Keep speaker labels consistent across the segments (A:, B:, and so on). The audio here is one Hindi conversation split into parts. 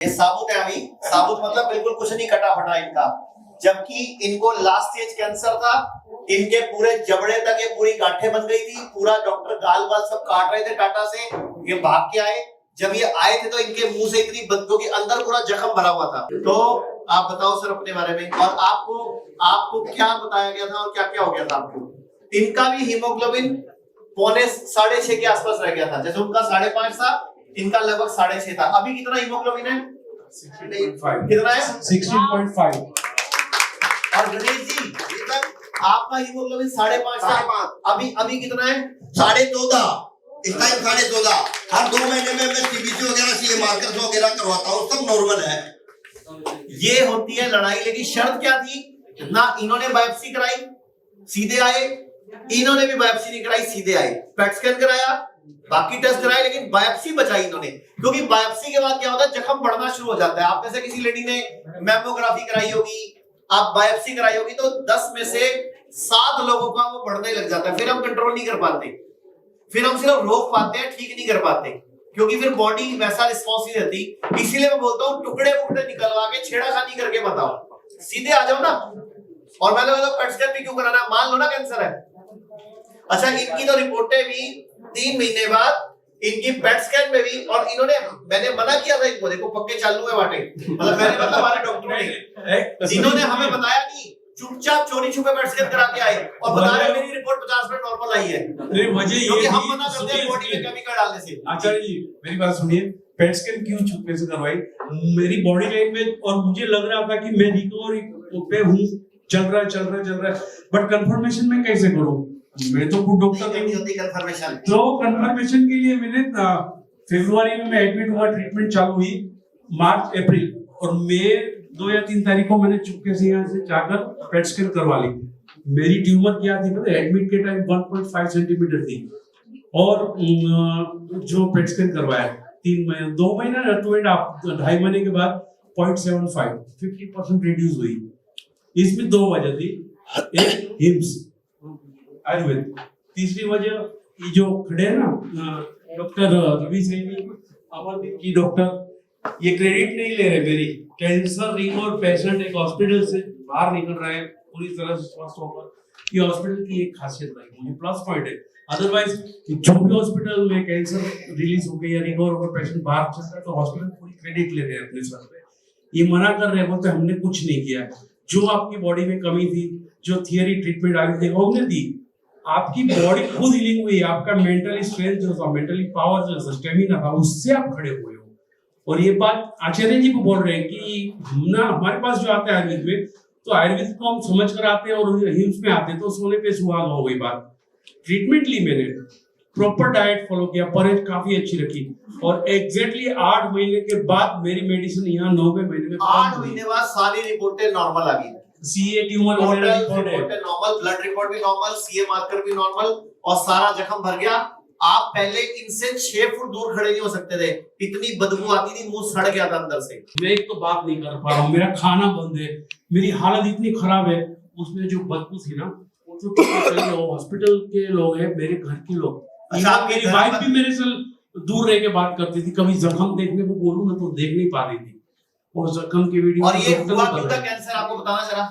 A: ये साबुत है अभी, साबुत मतलब बिल्कुल कुछ नहीं कटा फटा इनका, जबकि इनको लास्ट स्टेज कैंसर था। इनके पूरे जबड़े तक ये पूरी गांठें बन गई थी, पूरा डॉक्टर गाल वाल सब काट रहे थे टाटा से। ये भाग के आए, जब ये आए थे तो इनके मुंह से इतनी बदबू कि अंदर पूरा जख्म भरा हुआ था। तो आप बताओ सर अपने बारे में, और आपको क्या बताया गया था और क्या क्या हो गया था आपको? इनका भी हीमोग्लोबिन 5.5 के आसपास रह गया था, जैसे उनका 5.5 था, इनका लगभग 6.5 था। अभी कितना हीमोग्लोबिन है?
B: 16.5
A: कितना है?
B: 16.5।
A: और गणेश जी ये तक आपका हीमोग्लोबिन 5.5 था, अभी कितना है?
C: 14.5। इस टाइम 14.5। हर 2 महीने में मैं सीबीसी वगैरह सीए मार्कर्स वगैरह करवाता हूँ, सब नॉर्मल है।
A: ये होती है लड़ाई, लेकिन शर्त क्या थी? ना इन्होंने बायोप्सी कराई सीधे आए, इन्होंने भी बायोप्सी नहीं कराई सीधे आए। पेट स्कैन कराया, बाकी टेस्ट कराए, लेकिन बायोप्सी बचाई इन्होंने, क्योंकि बायोप्सी के बाद क्या होता है, जख्म बढ़ना शुरू हो जाता है। आप में से किसी लेडी ने मैमोग्राफी कराई होगी, आप बायोप्सी कराई होगी, तो 10 में से 7 लोगों का वो बढ़ने लग जाता है। फिर हम कंट्रोल नहीं कर पाते, फिर हम सिर्फ रोक पाते हैं, ठीक नहीं कर पाते, क्योंकि फिर बॉडी वैसा रिस्पॉन्स नहीं देती। इसीलिए मैं बोलता हूँ टुकड़े फुकड़े निकलवा के छेड़ाखानी करके बताओ, सीधे आ जाओ ना। और मैंने बोला पेट स्कैन भी क्यों कराना, मान लो ना कैंसर है। अच्छा, इनकी तो रिपोर्टें भी 3 महीने बाद इनकी पेट स्कैन में भी, और इन्होंने, मैंने मना किया था इनको, देखो पक्के चालू है बाटे, मतलब मैंने मतलब हमारे डॉक्टरों ने, जिन्होंने हमें बताया नहीं, चुपचाप चोरी छुपे पेट स्कैन करा के आए और बता रहे मेरी रिपोर्ट 50% नॉर्मल आई है। क्योंकि हम मना करते हैं बॉडी में केमिकल डालने से।
B: आचार्य जी मेरी बात सुनिए, पेट स्कैन क्यों चुपके से करवाई? मेरी बॉडी लैंग्वेज और मुझे लग रहा था कि मैं रिकवरी पे हूँ, चल रहा है, बट कंफर्मेशन में कैसे करूँ? मैं तो खुद डॉक्टर नहीं
A: होती कंफर्मेशन।
B: तो कंफर्मेशन के लिए मैंने फरवरी में मैं एडमिट हुआ, ट्रीटमेंट चालू हुई मार्च अप्रैल, और मई 2 या 3 तारीख को मैंने चुपके से यहाँ से जाकर पेट स्कैन करवा ली। मेरी ट्यूमर क्या थी पता है? एडमिट के टाइम 1.5 सेंटीमीटर थी, और जो पेट स्कैन करवाया 2 महीना 2.5 महीने के बाद 0.75 50% रिड्यूस हुई। इसमें 2 वजह थी, एक हिम्स आयुर्वेद, तीसरी वजह ये जो खड़े हैं ना डॉक्टर रवि सैनी, अमरदीप जी डॉक्टर, ये क्रेडिट नहीं ले रहे मेरी। कैंसर रिंग और पेशेंट एक हॉस्पिटल से बाहर निकल रहा है पूरी तरह से स्वस्थ होकर, ये हॉस्पिटल की एक खासियत रही, मुझे प्लस पॉइंट है। अदरवाइज जो भी हॉस्पिटल में कैंसर रिलीज हो गई या रिकवर होकर पेशेंट बाहर चलता है तो हॉस्पिटल पूरी क्रेडिट ले रहे हैं अपने सर पे, ये मना कर रहे हैं, बोलते हमने कुछ नहीं किया। जो आपकी बॉडी में कमी थी, जो थियरी ट्रीटमेंट आई थी हमने दी, आपकी बॉडी खुद हीलिंग हुई, आपका मेंटली स्ट्रेंथ जो था, मेंटली पावर जो था, स्टेमिना था, उससे आप खड़े हुए हो। और ये बात आचार्य जी को बोल रहे हैं कि ना हमारे पास जो आता है आयुर्वेद में, तो आयुर्वेद को हम समझ कर आते हैं और हिम्स में आते हैं तो सोने पे सुहागा हो गई बात। ट्रीटमेंट ली मैंने, प्रॉपर डाइट फॉलो किया, परहेज काफी अच्छी रखी, और एग्जैक्टली 8 महीने के बाद मेरी मेडिसिन यहाँ 9वें महीने में
A: 8 महीने बाद सारी रिपोर्टें नॉर्मल आ गई।
B: CA tumour
A: report normal, blood report भी नॉर्मल, सीए मार्कर भी नॉर्मल, और सारा जख्म भर गया। आप पहले इनसे 6 फुट दूर खड़े नहीं हो सकते थे, इतनी बदबू आती थी, मुंह सड़ गया था अंदर से।
B: मैं एक तो बात नहीं कर पा रहा हूँ, मेरा खाना बंद है, मेरी हालत इतनी खराब है, उसमें जो बदबू थी ना, वो हॉस्पिटल के लोग हैं, मेरे घर के लोग,
A: अच्छा,
B: मेरी वाइफ भी मेरे से दूर रह के बात करती थी, कभी जख्म देखने को बोलूं ना तो देख नहीं पा रही थी, और जख्म की वीडियो।
A: और ये हुआ क्यों था कैंसर, आपको बताना जरा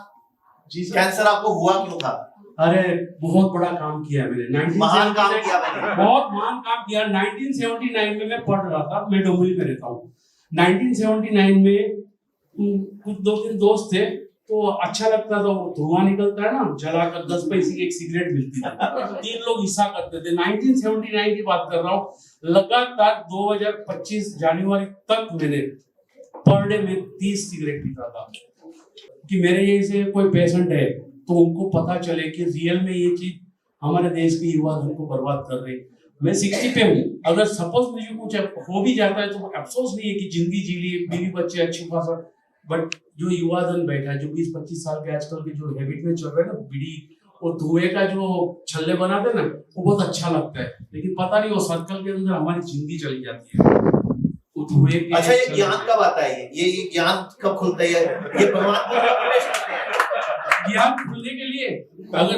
A: जी सर, कैंसर आपको हुआ क्यों था?
B: अरे बहुत बड़ा काम किया मैंने,
A: महान काम किया मैंने,
B: बहुत महान काम किया। 1979 में मैं पढ़ रहा था, मैं डोंबिवली में रहता हूँ। 1979 में कुछ 2-3 दोस्त थे, तो अच्छा लगता था, वो धुआं निकलता है ना, जलाकर 10 पैसे की एक सिगरेट मिलती थी, 3 लोग हिस्सा करते थे। 1979 की बात कर रहा हूँ, लगातार 2025 जनवरी तक मैंने पर डे में 30 सिगरेट पीता था, कि मेरे जैसे कोई पेशेंट है तो उनको पता चले कि रियल में ये चीज हमारे देश के युवा धन को बर्बाद कर रही। मैं 60 पे हूँ, अगर सपोज मुझे कुछ हो भी जाता है तो अफसोस नहीं है कि जिंदगी जी ली, बीवी बच्चे अच्छी खासा, बट जो युवा धन बैठा है, जो 20-25 साल के आजकल के जो हैबिट में चल रहे हैं ना, बीड़ी और धुएं का जो छल्ले बनाते ना, वो बहुत अच्छा लगता है, लेकिन पता नहीं वो सर्कल के अंदर हमारी जिंदगी चली जाती है।
A: अच्छा, ये ज्ञान कब आता है? ये ज्ञान कब खुलता है? ये भगवान
B: ज्ञान खुलने के लिए, अगर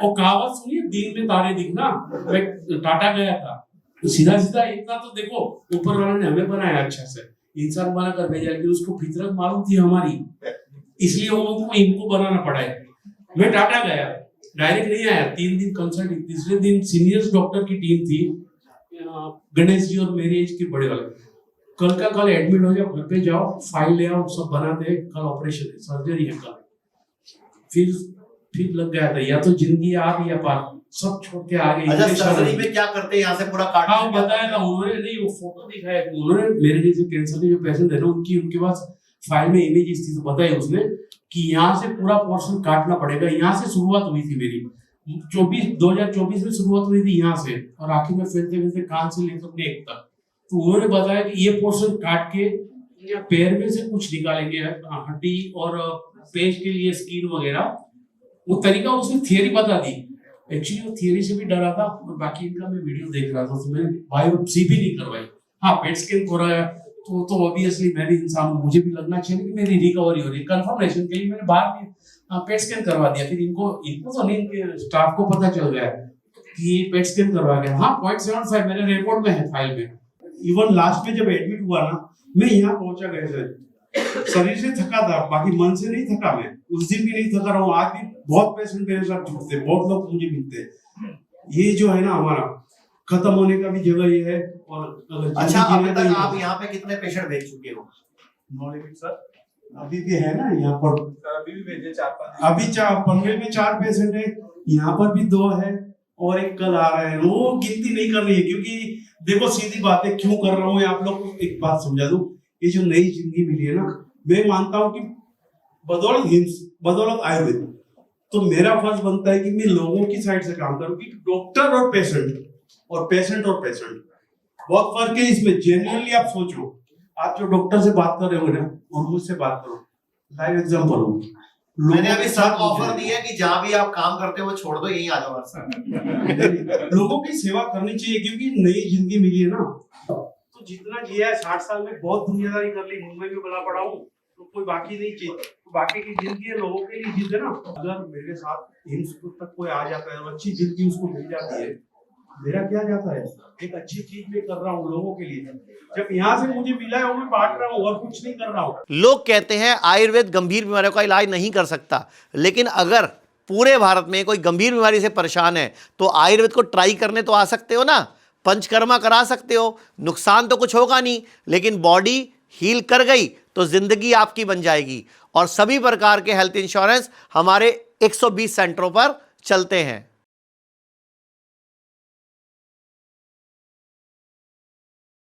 B: वो कहावत सुनिए, दिन में तारे दिखना। मैं टाटा गया था, तो सीधा इतना तो देखो, ऊपर वाले ने हमें बनाया अच्छा से, इंसान बना कर भेजा, लेकिन उसको फितरत मालूम थी हमारी, इसलिए उनको इनको बनाना पड़ा है। मैं टाटा गया, डायरेक्ट नहीं आया, 3 दिन कंसल्ट, तीसरे दिन सीनियर डॉक्टर की टीम थी, गणेश जी और मेरी एज के बड़े वाले, कल का कल एडमिट हो जाओ, घर पे जाओ, फाइल ले आओ, सब बना दे, कल ऑपरेशन है, सर्जरी है कल। फिर लग गया था, या तो जिंदगी आप या पार, सब छोड़ के आ गए।
A: अच्छा, सर्जरी में क्या करते हैं? यहाँ से पूरा काट,
B: हाँ बताया था उन्होंने, नहीं वो फोटो दिखाया उन्होंने, मेरे जैसे कैंसर के जो पेशेंट है ना, उनके पास फाइल में इमेजेस थी, तो बताया उसने कि यहाँ से पूरा पोर्शन काटना पड़ेगा। यहाँ से शुरुआत हुई थी मेरी, 2024 में शुरुआत हुई थी यहाँ से, और आखिर में फैलते फैलते कान से लेकर नेक तक। तो उन्होंने बताया कि ये पोर्शन काट के या पैर में से कुछ निकालेंगे, हड्डी और पेश के लिए स्किन वगैरह, वो तरीका उसने थियरी बता दी। एक्चुअली वो थियरी से भी डरा था, और बाकी इनका मैं वीडियो देख रहा था, तो मैंने बायोप्सी भी नहीं करवाई। हाँ, पेट स्कैन कराया तो ऑब्वियसली मैं भी इंसान हूँ, मुझे भी लगना चाहिए कि मेरी रिकवरी हो रही है। कंफर्मेशन के लिए मैंने बाहर में पेट स्कैन करवा दिया। फिर इनको तो नहीं, इनके स्टाफ को पता चल गया कि पेट स्कैन करवा गया। हाँ, 0.75 मेरे रिपोर्ट में है, फाइल में। इवन लास्ट में जब एडमिट हुआ ना, मैं यहाँ पहुंचा गया सर, शरीर से थका था, बाकी मन से नहीं थका। मैं उस दिन भी नहीं थका रहा हूँ, आज भी बहुत पेशेंट मेरे साथ जुड़ते, बहुत लोग मुझे मिलते। ये जो है ना हमारा खत्म होने का भी जगह ये है। और
A: अच्छा, अभी तक आप यहाँ पे कितने पेशेंट भेज चुके हो?
B: नो लिमिट सर, अभी भी है ना यहाँ पर,
D: अभी भी भेजे 4-5,
B: अभी पनवेल में 4 पेशेंट है, यहाँ पर भी 2 है, और एक कल आ रहा है। वो गिनती नहीं कर रही है, क्योंकि देखो सीधी बात है, क्यों कर रहा हूँ आप लोग को एक बात समझा दूं। ये जो नई जिंदगी मिली है ना, मैं मानता हूँ कि बदौलत हिम्स, बदौलत आयुर्वेद, तो मेरा फर्ज बनता है कि मैं लोगों की साइड से काम करूँ, कि डॉक्टर और पेशेंट बहुत फर्क है इसमें। जेन्युइनली आप सोचो, आप जो डॉक्टर से बात कर रहे हो ना, और मुझसे बात करो, लाइव एग्जांपल हो।
A: मैंने अभी सब ऑफर दी है कि जहाँ भी आप काम करते हो वो छोड़ दो, यही आ जाओ सर।
B: लोगों की सेवा करनी चाहिए, क्योंकि नई जिंदगी मिली है ना। तो जितना जिया है 60 साल में, बहुत दुनियादारी कर ली, मुंबई में बना पड़ा हूँ, तो कोई बाकी नहीं चाहिए। तो बाकी की जिंदगी है लोगों के लिए जीते ना। अगर मेरे साथ तक कोई आ जाता है, अच्छी जिंदगी उसको मिल जाती है, मेरा क्या जाता है? एक अच्छी चीज मैं कर रहा हूँ लोगों के लिए। जब यहाँ से मुझे मिला है वो मैं बांट रहा हूँ, और कुछ नहीं कर रहा हूँ।
A: लोग कहते हैं आयुर्वेद गंभीर बीमारियों का इलाज नहीं कर सकता, लेकिन अगर पूरे भारत में कोई गंभीर बीमारी से परेशान है तो आयुर्वेद को ट्राई करने तो आ सकते हो ना, पंचकर्मा करा सकते हो, नुकसान तो कुछ होगा नहीं, लेकिन बॉडी हील कर गई तो जिंदगी आपकी बन जाएगी। और सभी प्रकार के हेल्थ इंश्योरेंस हमारे 120 सेंटरों पर चलते हैं।